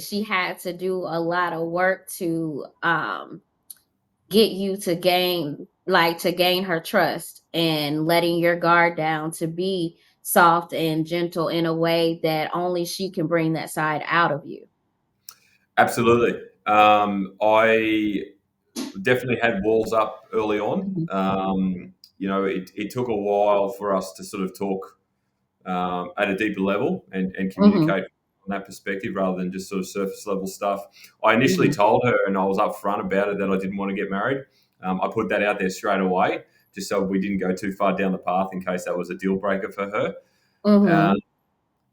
she had to do a lot of work to get you to gain her trust and letting your guard down to be soft and gentle in a way that only she can bring that side out of you. Absolutely. I definitely had walls up early on. Mhm. It took a while for us to sort of talk at a deeper level and Mhm. communicate from that perspective rather than just sort of surface level stuff. I initially Mhm. told her, and I was upfront about it, that I didn't want to get married. I put that out there straight away, just so we didn't go too far down the path in case that was a deal breaker for her. Uh, Mhm.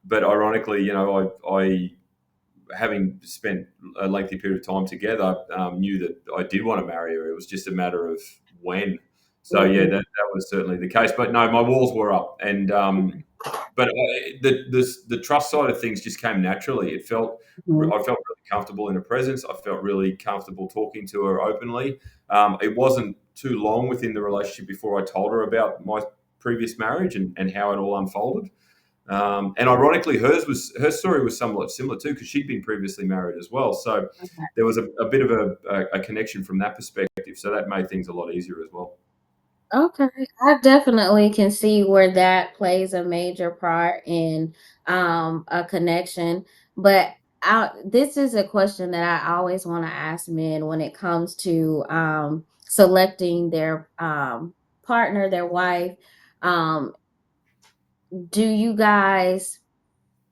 but ironically, I having spent a lengthy period of time together, knew that I did want to marry her. It was just a matter of when. So yeah, Mhm. that was certainly the case. But no, my walls were up, and but the trust side of things just came naturally. Mhm. I felt really comfortable in her presence. I felt really comfortable talking to her openly. It wasn't too long within the relationship before I told her about my previous marriage and how it all unfolded. And ironically, her story was somewhat similar too, because she'd been previously married as well. So there was a bit of a connection from that perspective. So that made things a lot easier as well. Okay, I definitely can see where that plays a major part in a connection. But this is a question that I always want to ask men when it comes to selecting their partner, their wife. Um, do you guys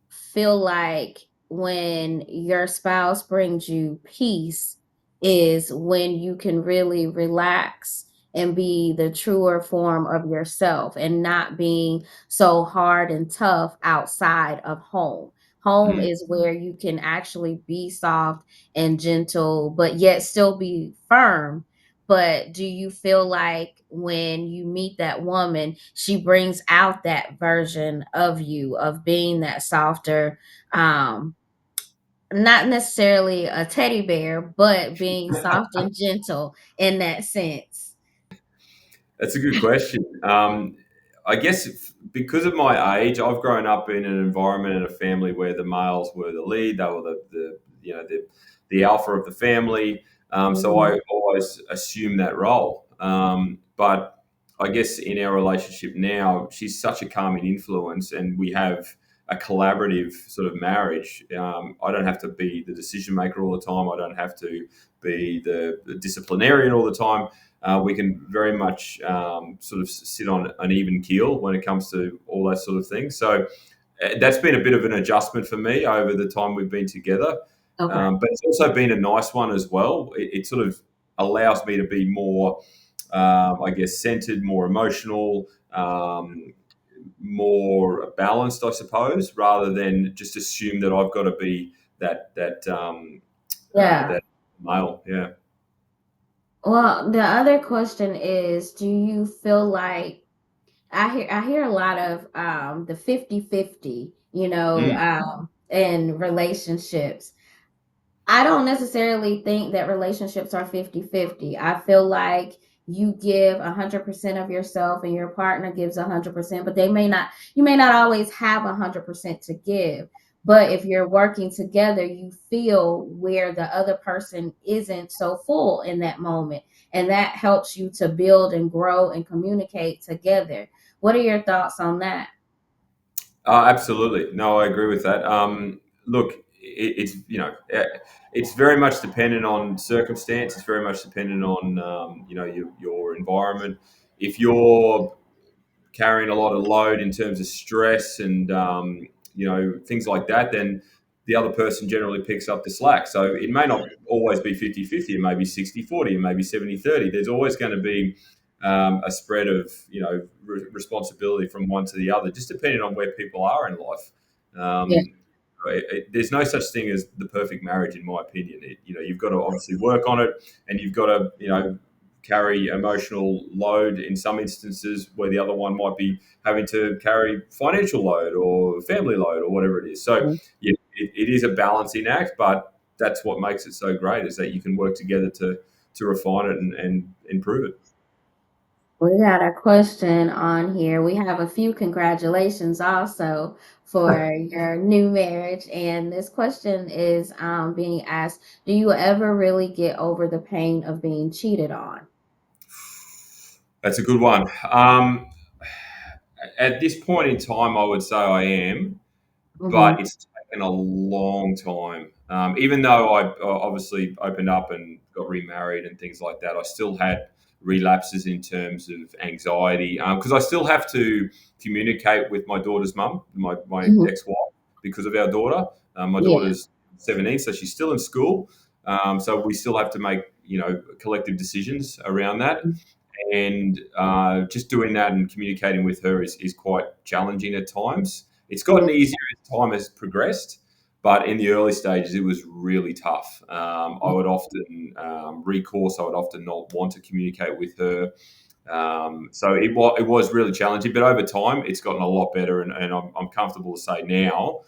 feel like when your spouse brings you peace is when you can really relax and be the truer form of yourself and not being so hard and tough outside of home. Home Mm. is where you can actually be soft and gentle, but yet still be firm. But do you feel like when you meet that woman, she brings out that version of you of being that softer, um, not necessarily a teddy bear, but being soft and gentle in that sense? That's a good question. I guess because of my age, I've grown up in an environment and a family where the males were the lead. They were the alpha of the family. So Mhm. I always assumed that role. But I guess in our relationship now, she's such a calming influence, and we have a collaborative sort of marriage. I don't have to be the decision maker all the time. I don't have to be the disciplinarian all the time. We can very much sort of sit on an even keel when it comes to all that sort of thing. So that's been a bit of an adjustment for me over the time we've been together. Okay. But it's also been a nice one as well. It sort of allows me to be more, I guess, centered, more emotional, more balanced, I suppose, rather than just assume that I've got to be Yeah. that male. Yeah. Well, the other question is, do you feel like I hear a lot of the 50-50, Mm. in relationships. I don't necessarily think that relationships are 50-50. I feel like you give 100% of yourself and your partner gives 100%, but you may not always have 100% to give. But if you're working together, you feel where the other person isn't so full in that moment. And that helps you to build and grow and communicate together. What are your thoughts on that? Absolutely. No, I agree with that. Look, it's it's very much dependent on circumstance. It's very much dependent on your environment. If you're carrying a lot of load in terms of stress and things like that, then the other person generally picks up the slack. So it may not always be 50-50. It may be 60-40. It may be 70-30. There's always going to be a spread of responsibility from one to the other, just depending on where people are in life. Yeah. There's no such thing as the perfect marriage, in my opinion. You've got to obviously work on it, and you've got to carry emotional load in some instances where the other one might be having to carry financial load or family load or whatever it is. So yeah, it is a balancing act, but that's what makes it so great is that you can work together to refine it and improve it. We got a question on here. We have a few congratulations also for your new marriage. And this question is being asked: do you ever really get over the pain of being cheated on? That's a good one. At this point in time, I would say I am, Mm-hmm. but it's taken a long time. Even though I obviously opened up and got remarried and things like that, I still had relapses in terms of anxiety because I still have to communicate with my daughter's mum, my Hmm. ex-wife, because of our daughter. My Yeah. daughter's 17, so she's still in school. So we still have to make collective decisions around that, and just doing that and communicating with her is quite challenging at times. It's gotten Yeah. easier as time has progressed, but in the early stages, it was really tough. I would often recourse. I would often not want to communicate with her. So it was really challenging, but over time, it's gotten a lot better, and I'm comfortable to say now,